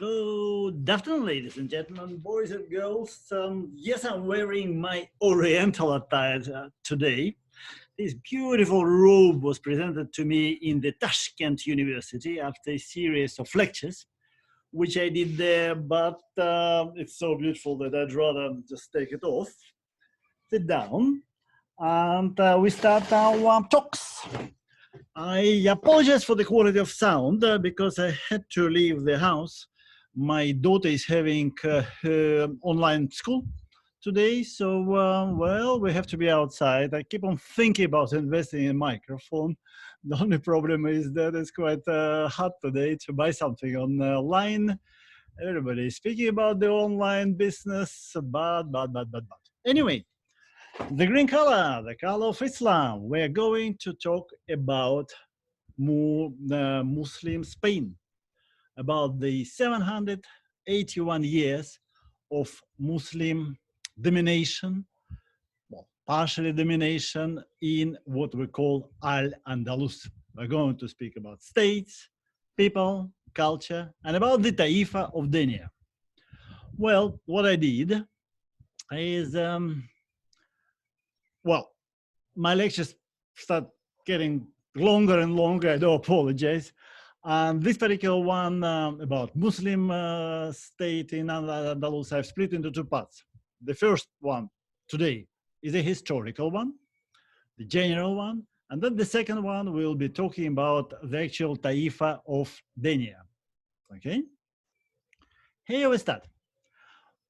Good afternoon, ladies and gentlemen, boys and girls. Yes, I'm wearing my Oriental attire today. This beautiful robe was presented to me in the Tashkent University after a series of lectures, which I did there, but it's so beautiful that I'd rather just take it off, sit down, and we start our talks. I apologize for the quality of sound because I had to leave the house. My daughter is having her online school today, so well, we have to be outside. I keep on thinking about investing in a microphone. The only problem is that it's quite hard today to buy something online. Everybody is speaking about the online business, but. Anyway, the green color, the color of Islam. We're going to talk about Muslim Spain, about the 781 years of Muslim domination, well, partially domination in what we call Al-Andalus. We're going to speak about states, people, culture, and about the Taifa of Denia. Well, what I did is, well, my lectures start getting longer and longer. I do apologize. And this particular one about Muslim state in Al-Andalus, I've split into two parts. The first one today is a historical one, the general one, and then the second one we'll be talking about the actual Taifa of Denia. Okay? Here we start.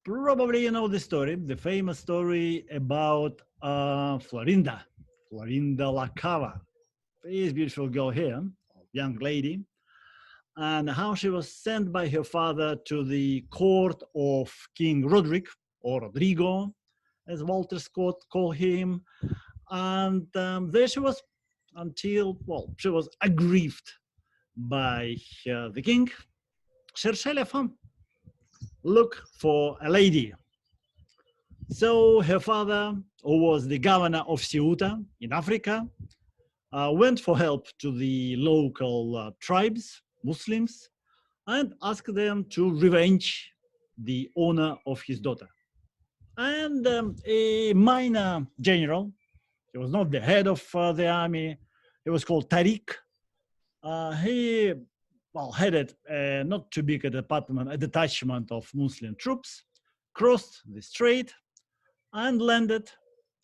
Probably you know the story, the famous story about Florinda La Cava, this beautiful girl here, young lady, and how she was sent by her father to the court of King Roderick, or Rodrigo, as Walter Scott called him. And there she was until, well, she was aggrieved by the king. Cherchez la femme, look for a lady. So her father, who was the governor of Ceuta in Africa, went for help to the local tribes, Muslims, and asked them to revenge the honor of his daughter. And a minor general, he was not the head of the army, he was called Tariq. He headed not too big a detachment of Muslim troops, crossed the strait, and landed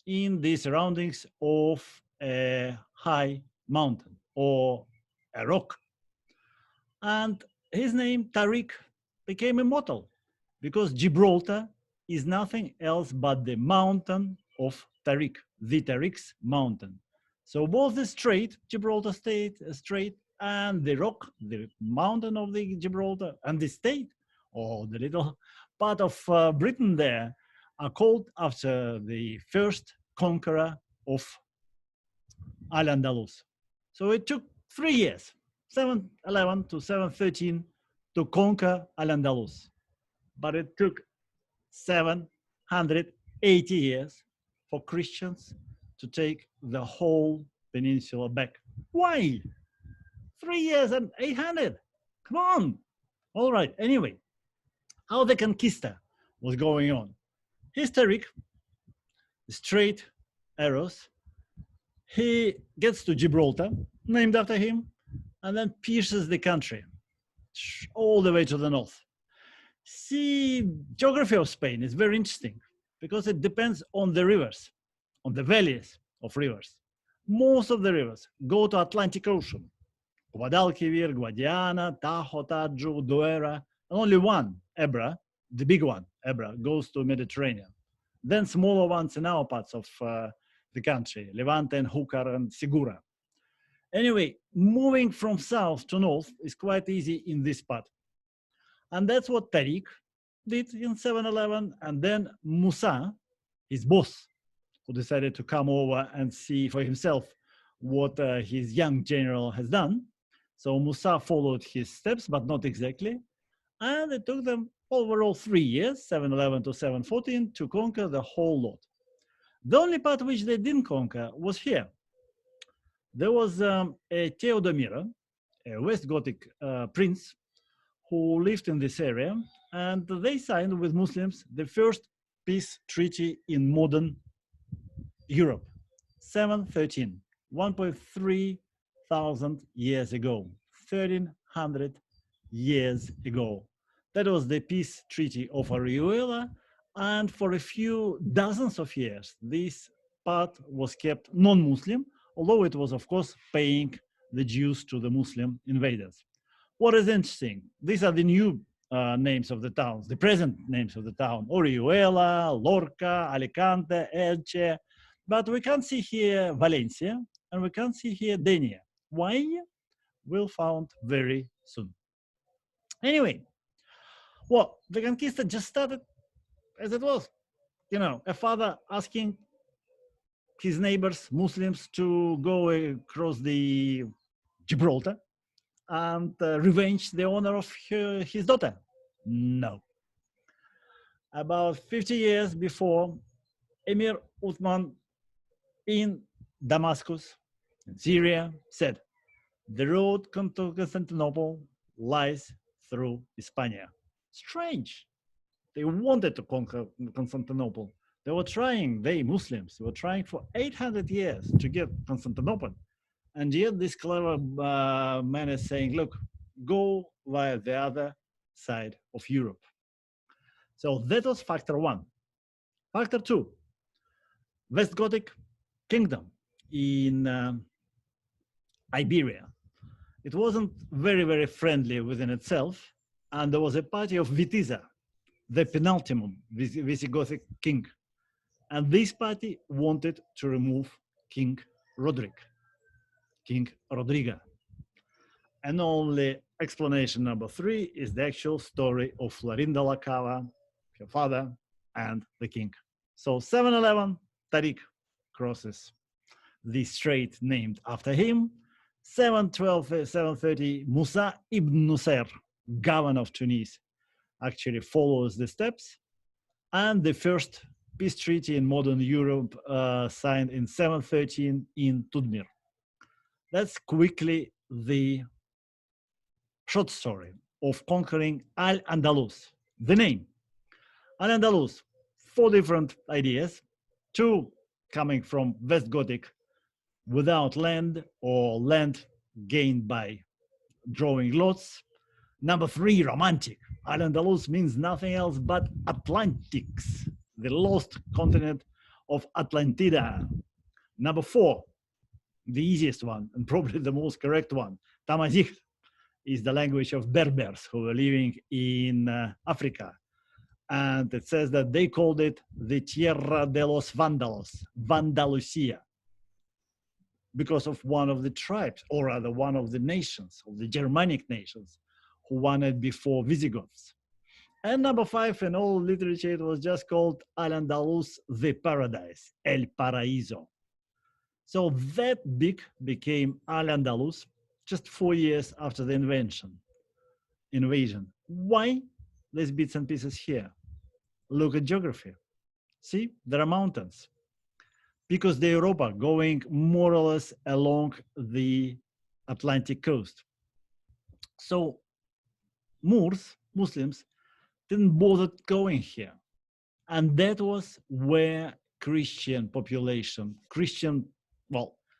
in the surroundings of a high mountain or a rock. And his name, Tariq, became immortal because Gibraltar is nothing else but the mountain of Tariq, the Tariq's mountain. So both the strait, Gibraltar Strait, and the rock, the mountain of the Gibraltar, and the state, or the little part of Britain there, are called after the first conqueror of Al-Andalus. So it took 3 years, 711 to 713, to conquer Al-Andalus. But it took 780 years for Christians to take the whole peninsula back. Why? 3 years and 800. Come on. All right. Anyway, how the conquista was going on. Historic, straight arrows. He gets to Gibraltar, named after him, and then pierces the country all the way to the north. See, geography of Spain is very interesting because it depends on the rivers, on the valleys of rivers. Most of the rivers go to Atlantic Ocean. Guadalquivir, Guadiana, Tajo, Tajo, Duero, and only one, Ebra, the big one, Ebra, goes to Mediterranean. Then smaller ones in our parts of the country, Levante and Júcar and Segura. Anyway, moving from south to north is quite easy in this part. And that's what Tariq did in 711. And then Musa, his boss, who decided to come over and see for himself what his young general has done. So Musa followed his steps, but not exactly. And it took them overall 3 years, 711 to 714, to conquer the whole lot. The only part which they didn't conquer was here. There was a Theodomira, a West Gothic prince, who lived in this area, and they signed with Muslims the first peace treaty in modern Europe, 713, 1.3 thousand years ago, 1300 years ago. That was the peace treaty of Orihuela, and for a few dozens of years, this part was kept non-Muslim, although it was, of course, paying the dues to the Muslim invaders. What is interesting, these are the new names of the towns, the present names of the town: Orihuela, Lorca, Alicante, Elche, but we can't see here Valencia, and we can't see here Denia. Why? We'll find very soon. Anyway, well, the conquista just started as it was. You know, a father asking his neighbors, Muslims, to go across the Gibraltar and revenge the honor of his daughter. No. About 50 years before, Emir Uthman in Damascus, in Syria, said, the road to Constantinople lies through Hispania. Strange. They wanted to conquer Constantinople. They were trying, they Muslims, were trying for 800 years to get Constantinople. And yet this clever man is saying, look, go via the other side of Europe. So that was factor one. Factor two, West Gothic kingdom in Iberia. It wasn't very, very friendly within itself. And there was a party of Witiza, the penultimate Visigothic king. And this party wanted to remove King Roderick, King Rodrigo. And only explanation number three is the actual story of Florinda la Cava, her father, and the king. So 711, Tariq crosses the strait named after him. 712, 730, Musa ibn Nusayr, governor of Tunis, actually follows the steps. And the first peace treaty in modern Europe signed in 713 in Tudmir. That's quickly the short story of conquering Al-Andalus. The name, Al-Andalus, 4 different ideas, 2 coming from West Gothic, without land or land gained by drawing lots. Number 3, romantic. Al-Andalus means nothing else but Atlantics, the lost continent of Atlantida. Number 4, the easiest one and probably the most correct one, Tamazight, is the language of Berbers who were living in Africa. And it says that they called it the Tierra de los Vandalos, Vandalusia, because of one of the tribes, or rather one of the nations, of the Germanic nations, who won it before Visigoths. And number 5, in all literature, it was just called Al-Andalus, the paradise, El Paraíso. So that big became Al-Andalus just 4 years after the invasion. Why? There's bits and pieces here. Look at geography. See, there are mountains. Because the Europa going more or less along the Atlantic coast. So Moors, Muslims, didn't bother going here. And that was where Christian population,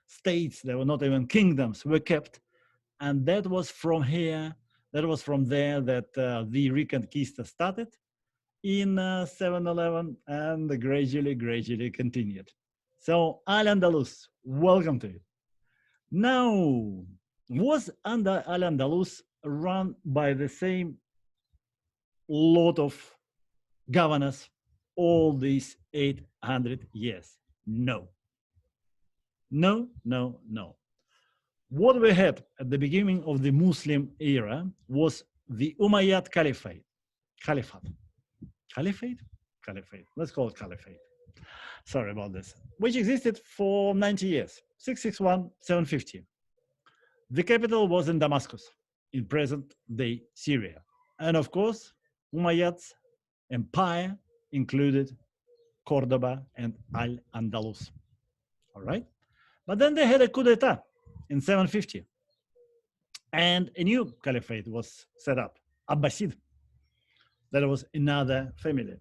states, they were not even kingdoms, were kept. And that was from here, that was from there that the Reconquista started in 711 and gradually continued. So Al-Andalus, welcome to it. Now, was Al-Andalus run by the same lot of governors all these 800 years? No. What we had at the beginning of the Muslim era was the Umayyad Caliphate. Caliphate? Let's call it Caliphate. Sorry about this. Which existed for 90 years, 661, 750. The capital was in Damascus, in present-day Syria. And of course, Umayyads empire included Cordoba and Al-Andalus. All right? But then they had a coup d'etat in 750. And a new caliphate was set up. Abbasid. That was another family.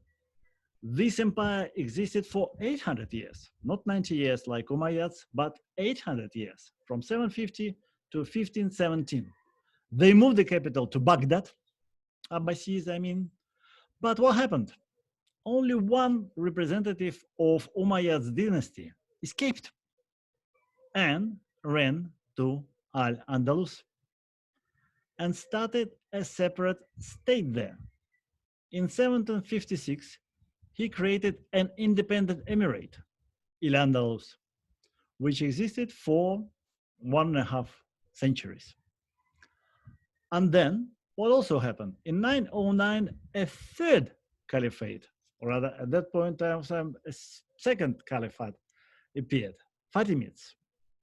This empire existed for 800 years, not 90 years like Umayyads, but 800 years, from 750 to 1517. They moved the capital to Baghdad, Abbasides, I mean. But what happened? Only one representative of Umayyads dynasty escaped and ran to Al-Andalus and started a separate state there. In 1756, he created an independent emirate, Al-Andalus, which existed for 1.5 centuries. And then what also happened? In 909, a third caliphate, or rather at that point in time, a second caliphate appeared, Fatimids,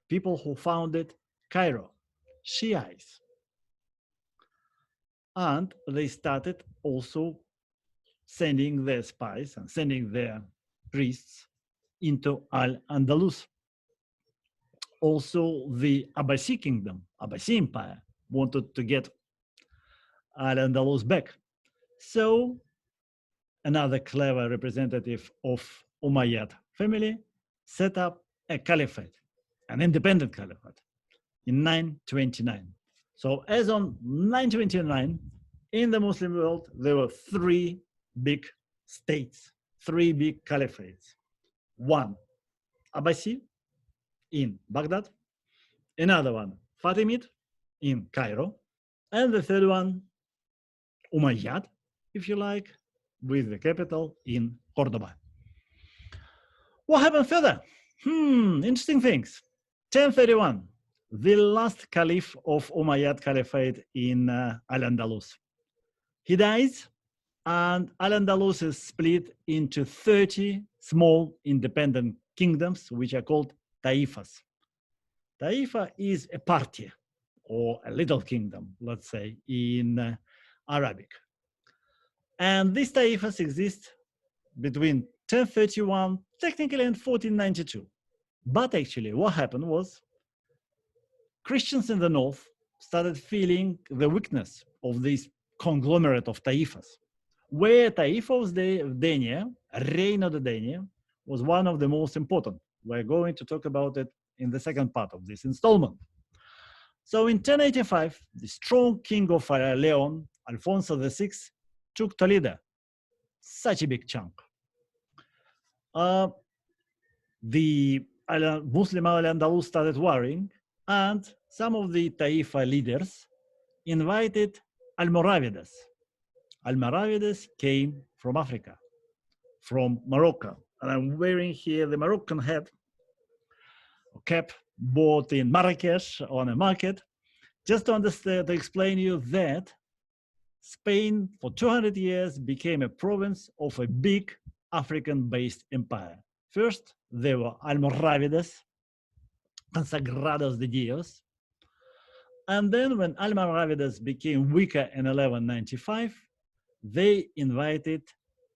people who founded Cairo, Shiites. And they started also sending their spies and sending their priests into Al-Andalus. Also, the Abbasi kingdom, Abbasi empire, wanted to get Al-Andalus back. So another clever representative of Umayyad family set up a caliphate, an independent caliphate, in 929. So as on 929, in the Muslim world, there were 3 big states, 3 big caliphates. One, Abbasi in Baghdad, another one, Fatimid in Cairo, and the third one, Umayyad, if you like, with the capital in Cordoba. What happened further? Interesting things. 1031, the last caliph of Umayyad Caliphate in Al-Andalus. He dies, and Al-Andalus is split into 30 small independent kingdoms, which are called Taifas. Taifa is a party, or a little kingdom, let's say, in Arabic. And these Taifas exist between 1031, technically, and 1492. But actually, what happened was Christians in the north started feeling the weakness of this conglomerate of Taifas, where Taifa of Denia, reign of the Denia, was one of the most important. We're going to talk about it in the second part of this installment. So in 1085, the strong king of Leon, Alfonso VI, took Toledo, such a big chunk. The Muslim Al-Andalus started worrying, and some of the Taifa leaders invited Almoravides. Almoravides came from Africa, from Morocco. And I'm wearing here the Moroccan hat, cap bought in Marrakesh on a market, just to understand, to explain you that Spain for 200 years became a province of a big African-based empire. First, there were Almoravides, consagrados de Dios. And then when Almoravides became weaker in 1195, they invited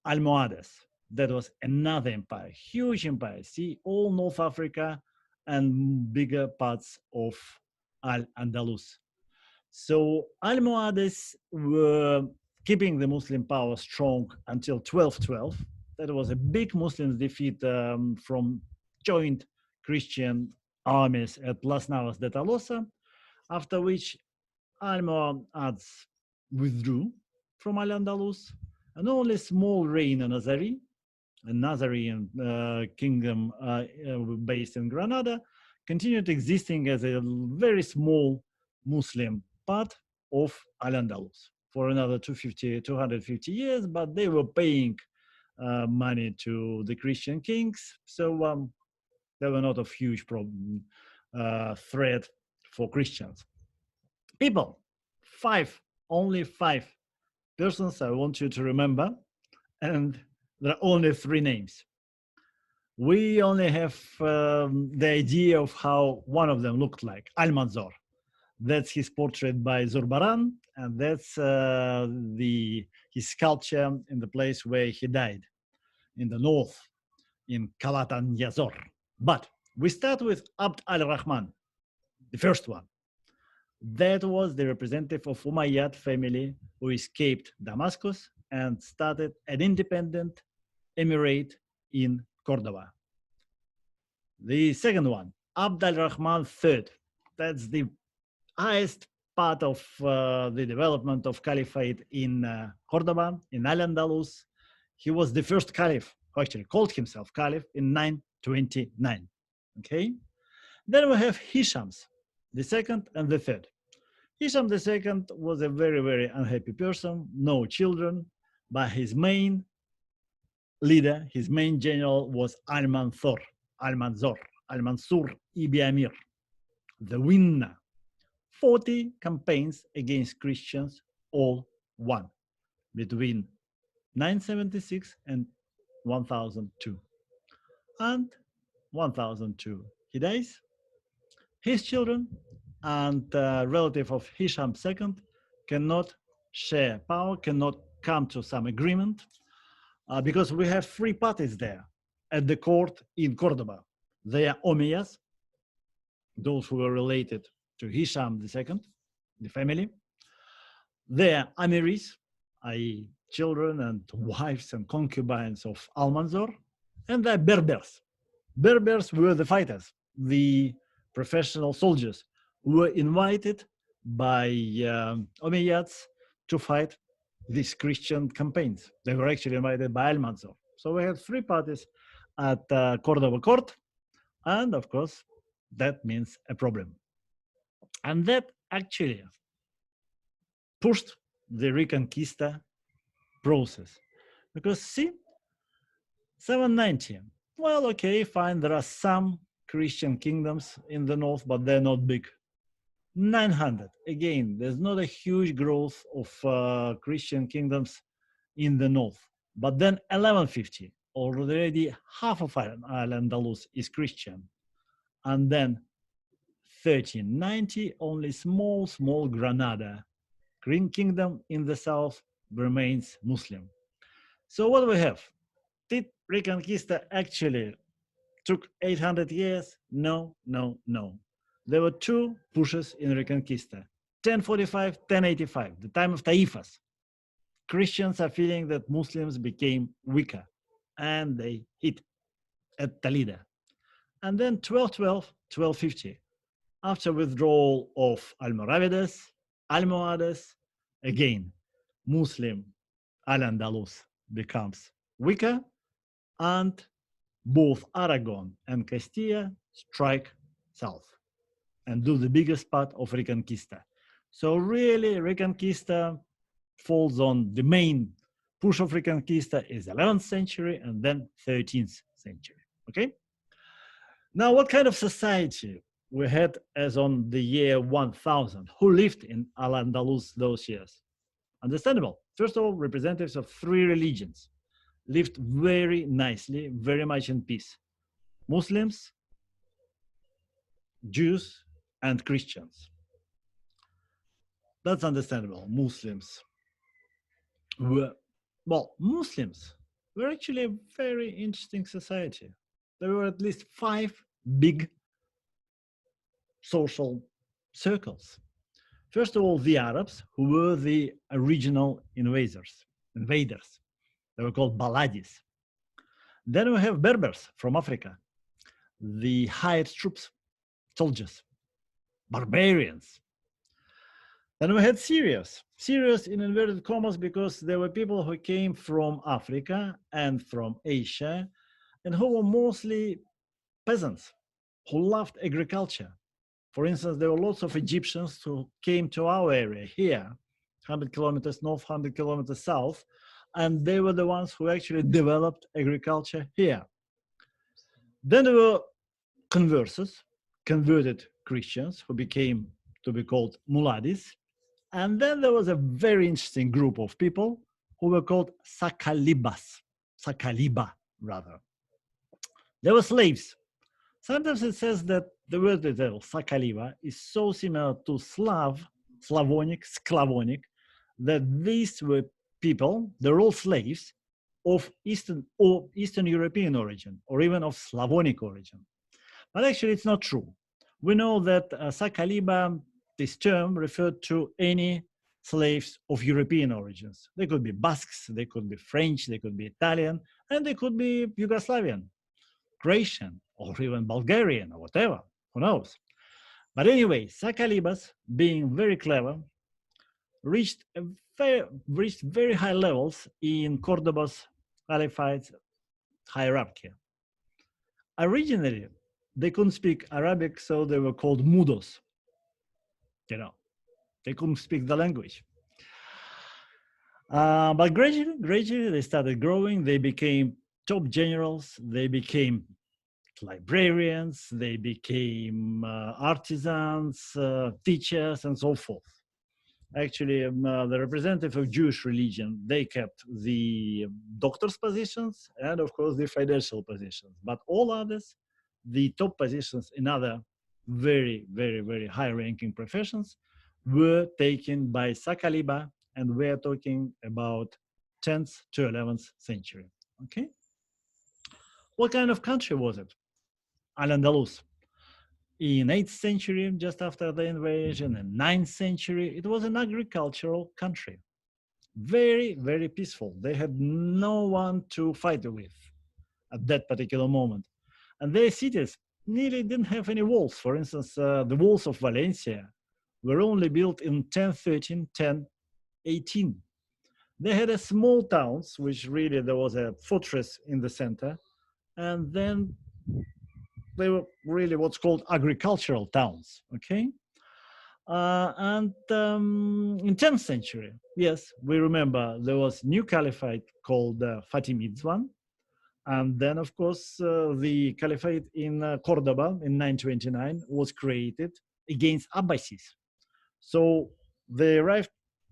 Almohades. That was another empire, huge empire. See, all North Africa and bigger parts of Al-Andalus. So Almohades were keeping the Muslim power strong until 1212. That was a big Muslim defeat from joint Christian armies at Las Navas de Tolosa, after which Almohades withdrew from Al-Andalus, and only a small reign in Nazari, a Nazarene kingdom based in Granada, continued existing as a very small Muslim part of Al-Andalus for another 250 years, but they were paying money to the Christian kings, so they were not a huge problem, threat for Christians. People, only five persons I want you to remember, and there are only 3 names. We only have the idea of how one of them looked like, Almanzor. That's his portrait by Zurbaran, and that's his sculpture in the place where he died, in the north, in Kalatan Yazor. But we start with Abd al-Rahman, the first one. That was the representative of Umayyad family who escaped Damascus and started an independent emirate in Cordoba. The second one, Abd al-Rahman III. That's the highest part of the development of caliphate in Cordoba, in Al-Andalus. He was the first caliph who actually called himself caliph in 929. Okay. Then we have Hishams, the second and the third. Hisham II was a very, very unhappy person, no children, but his main leader, his main general was Almanzor, Almanzor Ibn Amir, the winner. 40 campaigns against Christians, all won between 976 and 1002. And 1002, he dies. His children and relative of Hisham II cannot share power, cannot come to some agreement, because we have three parties there at the court in Cordoba. They are Umayyads, those who were related to Hisham II, the family. They are Amiris, i.e. children and wives and concubines of Almanzor, and they are Berbers. Berbers were the fighters, the professional soldiers who were invited by Umayyads to fight these Christian campaigns. They were actually invited by Almanzor. So we have three parties at Cordoba court, and of course, that means a problem. And that actually pushed the Reconquista process. Because see, 790, well, okay, fine, there are some Christian kingdoms in the north, but they're not big. 900, again, there's not a huge growth of Christian kingdoms in the north. But then 1150, already half of Al-Andalus is Christian. And then 1390, only small Granada, Green Kingdom in the south, remains Muslim. So what do we have? Did Reconquista actually took 800 years? No. There were two pushes in Reconquista, 1045, 1085, the time of Taifas. Christians are feeling that Muslims became weaker, and they hit at Toledo. And then 1212, 1250, after withdrawal of Almoravides, Almohades, again, Muslim Al-Andalus becomes weaker, and both Aragon and Castilla strike south and do the biggest part of Reconquista. So really, Reconquista falls on the main push of Reconquista is 11th century and then 13th century, okay? Now, what kind of society we had as on the year 1000? Who lived in Al-Andalus those years? Understandable. First of all, representatives of three religions lived very nicely, very much in peace. Muslims, Jews, and Christians. That's understandable. Muslims were actually a very interesting society. There were at least 5 big social circles. First of all, the Arabs, who were the original invaders. They were called Balades. Then we have Berbers from Africa, the hired troops, soldiers, barbarians. Then we had Syrians in inverted commas, because there were people who came from Africa and from Asia and who were mostly peasants who loved agriculture. For instance, there were lots of Egyptians who came to our area here, 100 kilometers north, 100 kilometers south, and they were the ones who actually developed agriculture here. Then there were converted Christians who became to be called muladis. And then there was a very interesting group of people who were called Sakaliba rather. They were slaves. Sometimes it says that the word Sakaliba is so similar to Slavonic, that these were people, they're all slaves of Eastern European origin, or even of Slavonic origin. But actually, it's not true. We know that Sakaliba this term referred to any slaves of European origins. They could be Basques, they could be French, they could be Italian, and they could be Yugoslavian, Croatian, or even Bulgarian, or whatever. Who knows? But anyway, Sakalibas, being very clever, reached very high levels in Cordoba's Caliphates hierarchy. Originally, they couldn't speak Arabic, so they were called mudos. They couldn't speak the language. But gradually, they started growing. They became top generals. They became librarians. They became artisans, teachers, and so forth. Actually, the representative of Jewish religion, they kept the doctor's positions and, of course, the financial positions. But all others, the top positions in other very, very, very high-ranking professions were taken by Sakaliba, and we are talking about 10th to 11th century. Okay, what kind of country was it? Al-Andalus. In 8th century, just after the invasion, in 9th century, it was an agricultural country. Very, very peaceful. They had no one to fight with at that particular moment. And their cities nearly didn't have any walls. For instance, the walls of Valencia were only built in 1013, 1018. They had a small towns, which really there was a fortress in the center. And then they were really what's called agricultural towns, okay? In 10th century, yes, we remember there was new caliphate called Fatimids one. And then, of course, the caliphate in Cordoba in 929 was created against Abbasides. So they arrived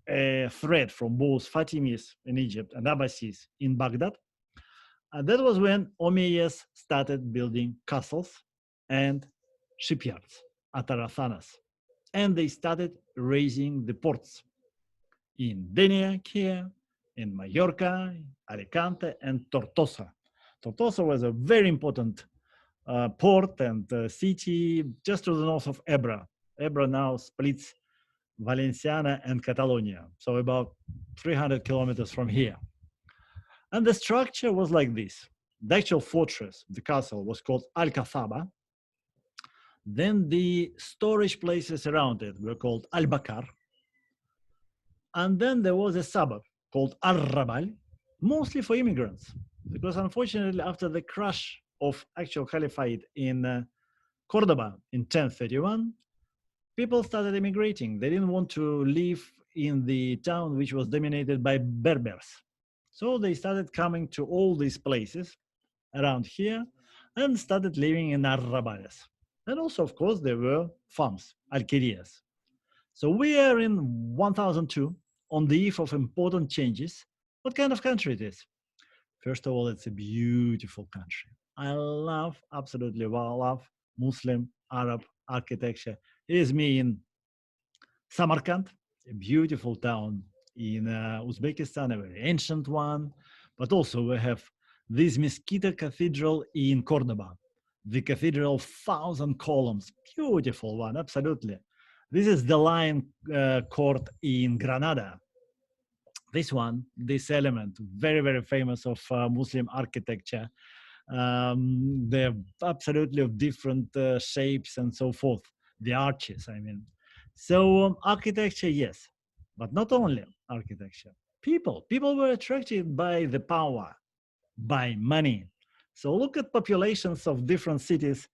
a threat from both Fatimids in Egypt and Abbasides in Baghdad. And that was when Umayyads started building castles and shipyards at Arathanas. And they started raising the ports in Denia here, in Mallorca, Alicante, and Tortosa. Tortosa was a very important port and city just to the north of Ebra. Ebra now splits Valenciana and Catalonia, so about 300 kilometers from here. And the structure was like this. The actual fortress, the castle, was called Al-Kathaba. Then the storage places around it were called Al-Bakar. And then there was a suburb called Al-Rabal, mostly for immigrants, because unfortunately after the crash of actual caliphate in Cordoba in 1031, people started immigrating. They didn't want to live in the town which was dominated by Berbers. So they started coming to all these places around here and started living in Arrabales. And also, of course, there were farms, alquerías. So we are in 1002 on the eve of important changes. What kind of country it is? First of all, it's a beautiful country. I love, absolutely love Muslim, Arab architecture. Here's me in Samarkand, a beautiful town in Uzbekistan, a very ancient one, but also we have this Mesquita Cathedral in Cordoba, the cathedral of 1,000 columns, beautiful one, absolutely. This is the Lion Court in Granada. This one, this element, very, very famous of Muslim architecture. They're absolutely of different shapes and so forth, the arches, I mean. So architecture, yes, but not only architecture. People were attracted by the power, by money. So look at populations of different cities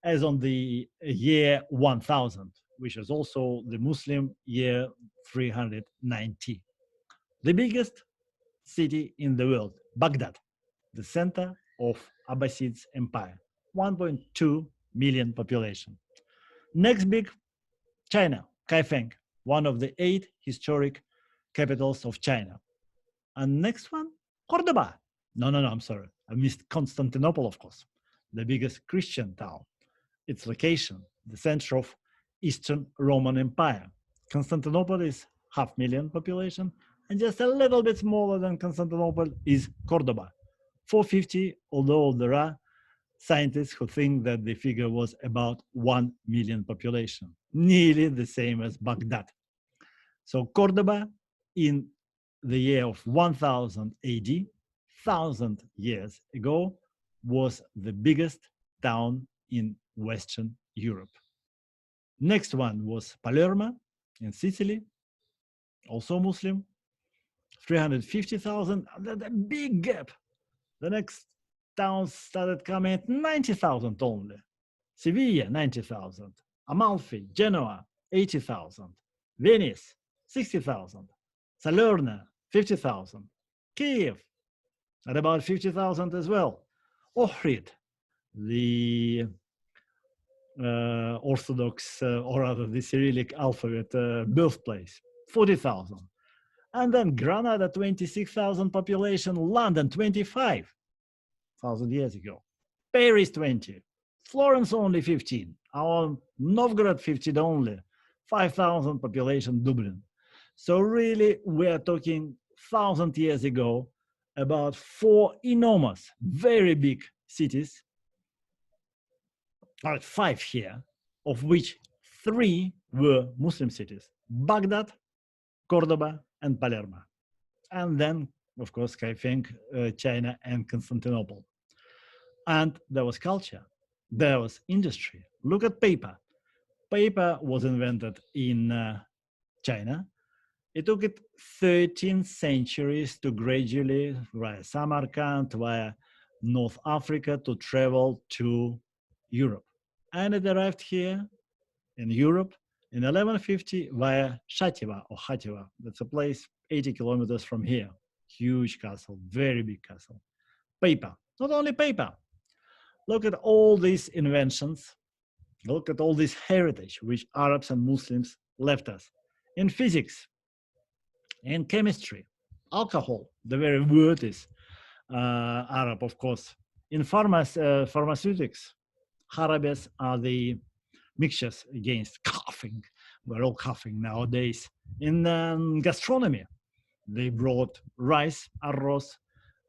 as on the year 1000, which is also the Muslim year 390. The biggest city in the world, Baghdad, the center of Abbasides Empire, 1.2 million population. Next big, China, Kaifeng, one of the 8 historic capitals of China. And next one, Cordoba. No, I'm sorry. I missed Constantinople, of course, the biggest Christian town. Its location, the center of Eastern Roman Empire. Constantinople is 500,000 population, and just a little bit smaller than Constantinople is Cordoba, 450, although there are scientists who think that the figure was about 1 million population, nearly the same as Baghdad. So Cordoba in the year of 1000 AD, 1000 years ago, was the biggest town in Western Europe. Next one was Palermo in Sicily, also Muslim, 350,000, a big gap. The next towns started coming at 90,000 only. Sevilla, 90,000. Amalfi, Genoa, 80,000. Venice, 60,000. Salerno, 50,000. Kiev, at about 50,000 as well. Ohrid, the Orthodox, or rather the Cyrillic alphabet birthplace, 40,000. And then Granada, 26,000 population. London, 25,000 years ago. Paris, 20. Florence, only 15. Our Novgorod, 15 only. 5,000 population, Dublin. So really, we are talking 1,000 years ago about 4 enormous, very big cities, or 5 here, of which 3 were Muslim cities: Baghdad, Cordoba, and Palermo. And then, of course, I think China and Constantinople. And there was culture, there was industry. Look at paper. Paper was invented in China. It took it 13 centuries to gradually, via Samarkand, via North Africa, to travel to Europe. And it arrived here in Europe in 1150 via Shativa or Khativa. That's a place 80 kilometers from here. Huge castle, very big castle. Paper, not only paper. Look at all these inventions. Look at all this heritage which Arabs and Muslims left us. In physics, in chemistry, alcohol, the very word is Arab, of course. In pharmaceutics, Harabes are the mixtures against coughing. We're all coughing nowadays. In gastronomy, they brought rice, arroz.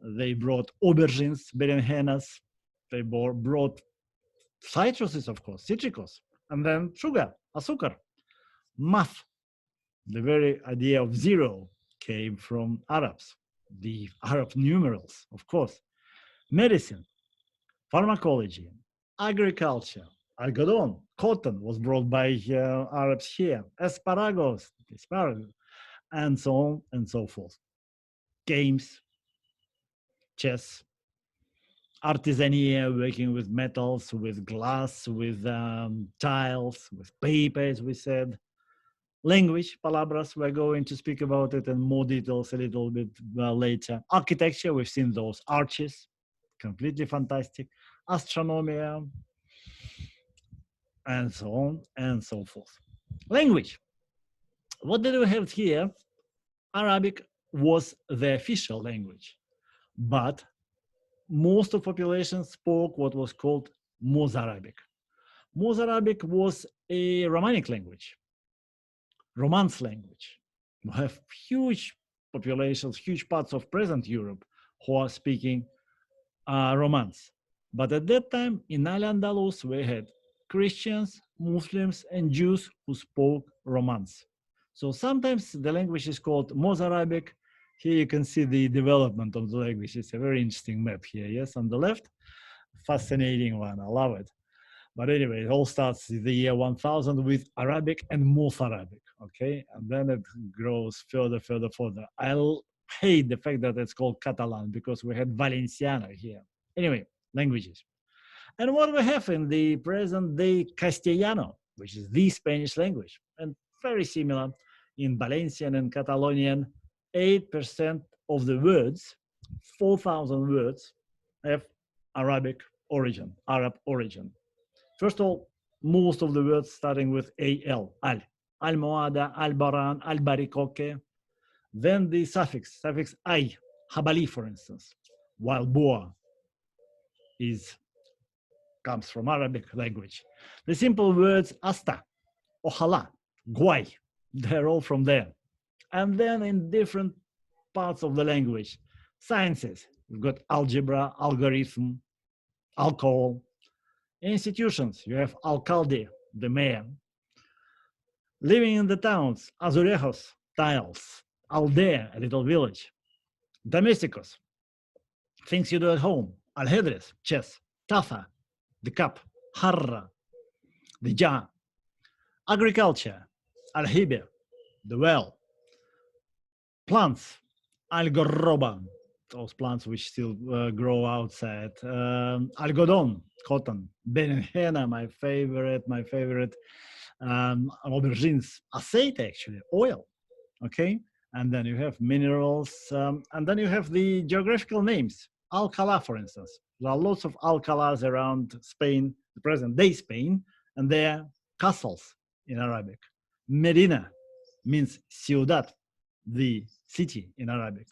They brought aubergines, berenjenas. They brought citruses, of course, citricos, and then sugar, azúcar. Math, the very idea of zero came from Arabs, the Arab numerals, of course. Medicine, pharmacology, agriculture, algodon, cotton was brought by Arabs here, asparagus, and so on and so forth. Games, chess, artisania, working with metals, with glass, with tiles, with paper, as we said. Language, palabras, we're going to speak about it in more details a little bit later. Architecture, we've seen those arches, completely fantastic. Astronomy, and so on and so forth. Language. What did we have here? Arabic was the official language, but most of population spoke what was called Mozarabic. Mozarabic was a Romanic language, Romance language. We have huge populations, huge parts of present Europe who are speaking Romance. But at that time, in Al-Andalus, we had Christians, Muslims, and Jews who spoke Romance. So sometimes the language is called Mozarabic. Here you can see the development of the language. It's a very interesting map here, yes, on the left. Fascinating one, I love it. But anyway, it all starts in the year 1000 with Arabic and Mozarabic, okay? And then it grows further. I hate the fact that it's called Catalan because we had Valenciano here. Anyway, languages. And what we have in the present day Castellano, which is the Spanish language, and very similar in Valencian and Catalonian, 8% of the words, 4,000 words, have Arabic origin, Arab origin. First of all, most of the words starting with al, almohada, albaran, albaricoque. Then the suffix ay, habali, for instance, while boa comes from Arabic language. The simple words asta, ojalá, guay, they're all from there. And then in different parts of the language, sciences, we've got algebra, algorithm, alcohol. Institutions, you have alcalde, the mayor. Living in the towns, azulejos, tiles. Aldea, a little village. Domesticos, things you do at home. Aljedres, chess. Tafa, the cup. Jarra, the jar. Agriculture, aljibe, the well. Plants, algorroba, those plants which still grow outside. Algodon, cotton. Berenjena, my favorite. Aubergines, aceite actually, oil. Okay, and then you have minerals, and then you have the geographical names. Alcala, for instance. There are lots of alcalas around Spain, the present day Spain, and they're castles in Arabic. Medina means ciudad, the city in Arabic.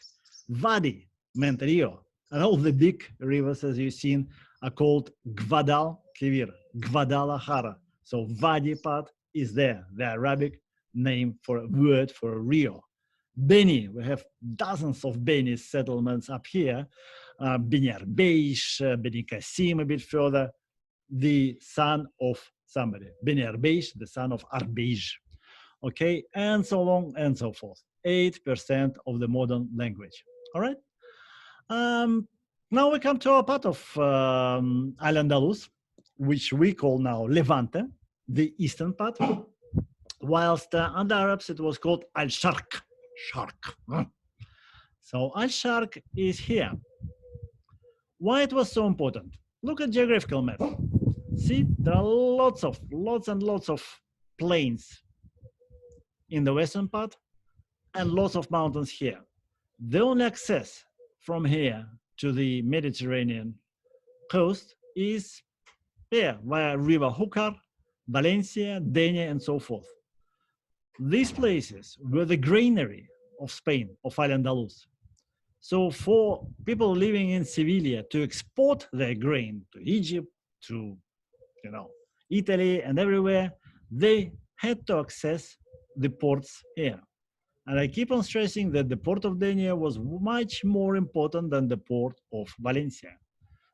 Wadi meant Rio, and all the big rivers, as you've seen, are called Gwadal Kivir, Gwadalajara. So Wadi part is there, the Arabic name for a word for Rio. Beni, we have dozens of Beni settlements up here. Beni Arbeish, Beni Qasim a bit further, the son of somebody. Beni Arbeish, the son of Arbeish. Okay, and so on and so forth. 8% of the modern language. All right. Now we come to a part of Al-Andalus, which we call now Levante, the eastern part, whilst under Arabs it was called Al-Sharq. Sharq. So Al-Sharq is here. Why it was so important? Look at geographical map. See, there are lots and lots of plains in the western part and lots of mountains here. The only access from here to the Mediterranean coast is there via River Húcar, Valencia, Denia, and so forth. These places were the granary of Spain, of Al-Andalus. So for people living in Sevilla to export their grain to Egypt, to Italy and everywhere, they had to access the ports here. And I keep on stressing that the port of Denia was much more important than the port of Valencia.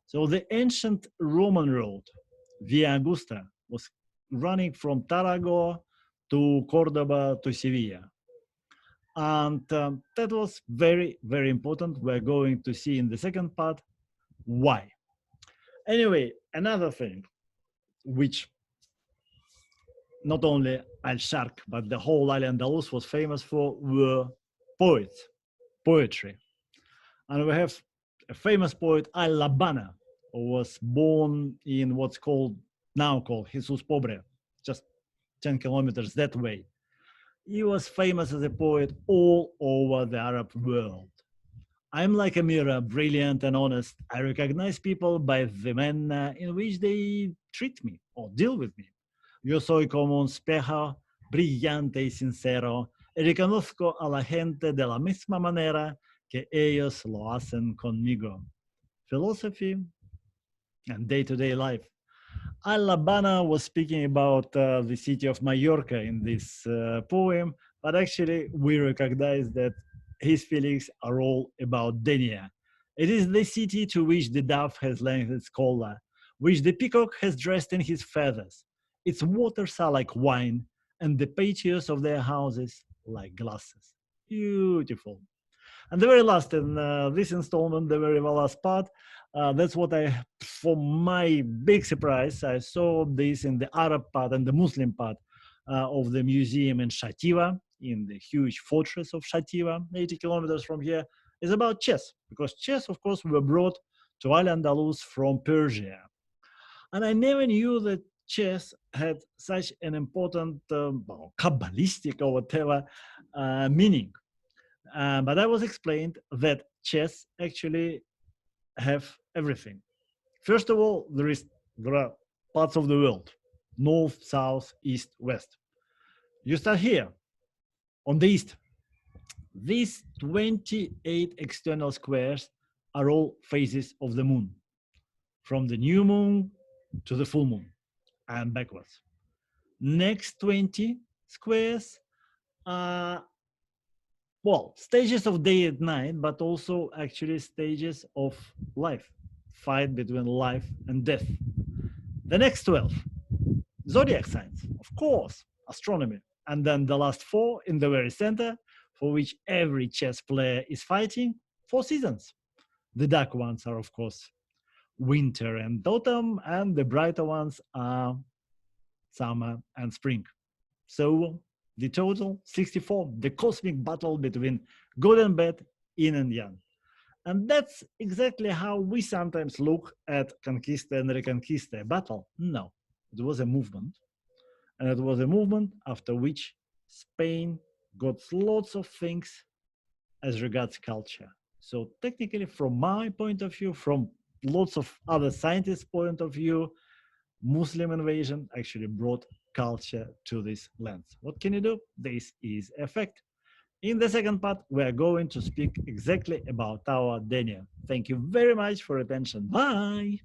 So the ancient Roman road, Via Augusta, was running from Tarago to Cordoba to Sevilla. And that was very, very important. We're going to see in the second part why. Anyway, another thing which not only Al-Sharq, but the whole Al-Andalus was famous for were poetry. And we have a famous poet, Al-Labana, who was born in what's now called Jesus Pobre, just 10 kilometers that way. He was famous as a poet all over the Arab world. I'm like a mirror, brilliant and honest. I recognize people by the manner in which they treat me or deal with me. Yo soy como un espejo, brillante y sincero, y reconozco a la gente de la misma manera que ellos lo hacen conmigo. Philosophy and day-to-day life. Al-Labana was speaking about the city of Mallorca in this poem, but actually we recognize that his feelings are all about Denia. It is the city to which the dove has lent its collar, which the peacock has dressed in his feathers. Its waters are like wine, and the patios of their houses like glasses. Beautiful. And the very last in this installment, the very last part, that's what for my big surprise, I saw this in the Arab part and the Muslim part of the museum in Shativa, in the huge fortress of Shativa, 80 kilometers from here, is about chess, because chess, of course, were brought to Al-Andalus from Persia. And I never knew that chess had such an important, Kabbalistic or whatever meaning. But I was explained that chess actually have everything. First of all, there are parts of the world, north, south, east, west. You start here on the east. These 28 external squares are all phases of the moon, from the new moon to the full moon and backwards. Next 20 squares are stages of day and night, but also actually stages of life, fight between life and death. The next 12, zodiac signs, of course, astronomy. And then the last 4 in the very center, for which every chess player is fighting, 4 seasons. The dark ones are, of course, winter and autumn, and the brighter ones are summer and spring. So the total 64, the cosmic battle between good and bad, yin and yang. And that's exactly how we sometimes look at Conquista and Reconquista battle. No, it was a movement. And it was a movement after which Spain got lots of things as regards culture. So technically, from my point of view, from lots of other scientists' point of view, Muslim invasion actually brought culture to these lands. What can you do? This is a fact. In the second part, we are going to speak exactly about our Denia. Thank you very much for attention. Bye.